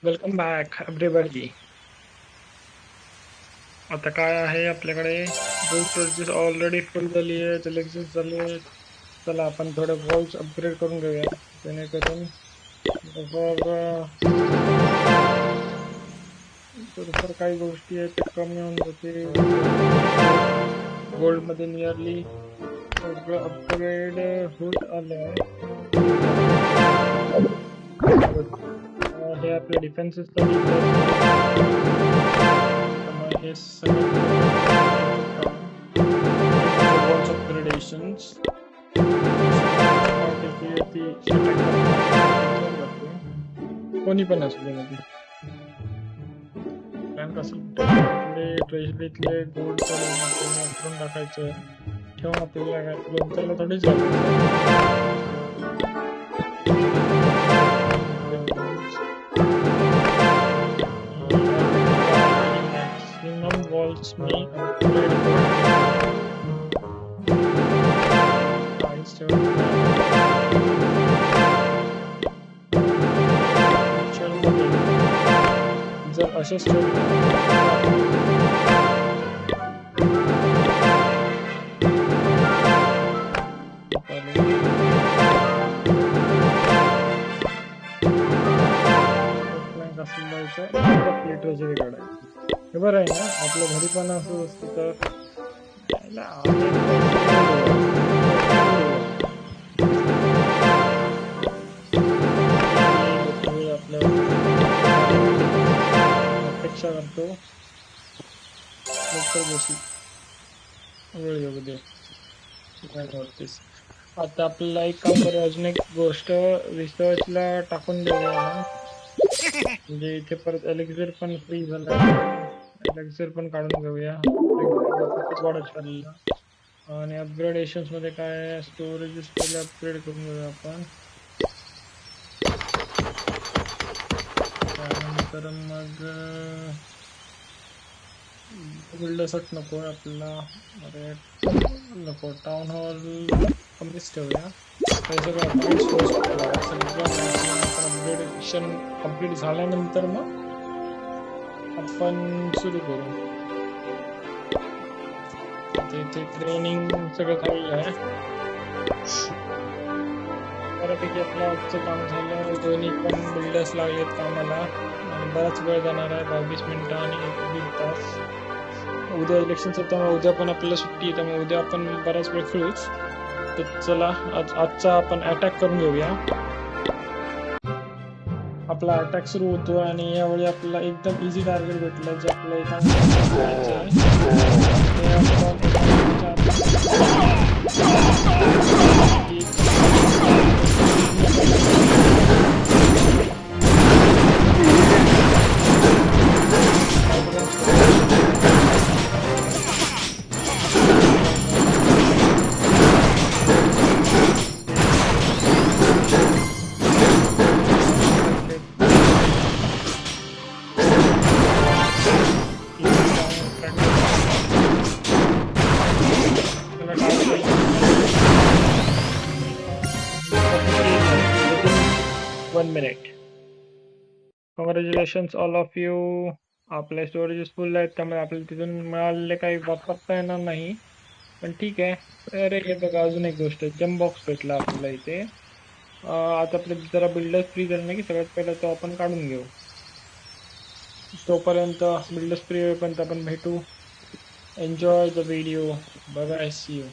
Welcome back everybody. आता काय आहे आपल्याकडे, बुस्टर्स ऑलरेडी फुल झाली आहे, सिलेक्शन चालू आहे. चला आपण थोडे वॉल्स अपग्रेड करून घेऊया, जेणेकरून थोडंफार काही गोष्टी आहेत ते कमी होऊन जाते. गोल्ड मध्ये नियरली सगळं अपग्रेड होत आलं आहे. हे आपले डिफेन्सेस हे अपग्रेडेशन्स कोणी पण असू दे मध्ये प्लॅन कसं ट्रेजरीतले गोल्ड करून टाकायचं, ठेवून आपल्याला लोणच्याला थोडीच मॅक्सिमम वॉल्स मी जर असेच ट्रेजरी काढायचं. हे बरं आहे ना, आपल्या घरी पण असं असतं तर अपेक्षा करतो वेळ येऊ दे. आता आपल्याला एक काम करू, अजून एक गोष्ट रिसर्चला टाकून देऊया ना, म्हणजे इथे परत एलेक्झर पण फ्री झाला, एलेक्झर पण काढून घेऊया वाढत चाललेला. आणि अपग्रेडेशन्स मध्ये काय स्टोरेजेस पहिले अपग्रेड करून घेऊया आपण, त्यानंतर मग बिल्डर्सच नको आपल्याला, अरे नको, टाउन हॉल कमीच ठेवूया. अपग्रेडेशन कंप्लीट झाल्यानंतर मग आपण सुरू करू. इथे ट्रेनिंग सगळं झालेलं आहे, बऱ्यापैकी आपलं आजचं काम झालं. दोन्ही पण बिल्डर्स लागलेत कामाला आणि बराच वेळ जाणार आहे, 22 मिनिटं आणि 1-1.5 तास. उद्या इलेक्शनचं आहे त्यामुळे उद्या पण आपल्याला सुट्टी आहे, त्यामुळे उद्या आपण बराच वेळ खेळूच. तर चला आजचा आपण अटॅक करून घेऊया. आपला अटॅक सुरू होतो आणि यावेळी आपल्याला एकदम इझी टार्गेट भेटलं, जे आपलं कॉंग्रॅच्युलेशन्स ऑल ऑफ यू. आपले स्टोरेजेस फुल आहेत, त्यामुळे आपल्याला तिथून मिळालेले काही वापरता येणार नाही, पण ठीक आहे. अरे हे बघा, अजून एक गोष्ट, जम्प बॉक्स भेटला आपल्याला इथे. आता आपले जरा बिल्डर्स फ्री झाले नाही की सगळ्यात पहिला तो आपण काढून घेऊ. तोपर्यंत बिल्डर्स फ्री होईपर्यंत आपण भेटू. Enjoy the video. Bye bye, see you.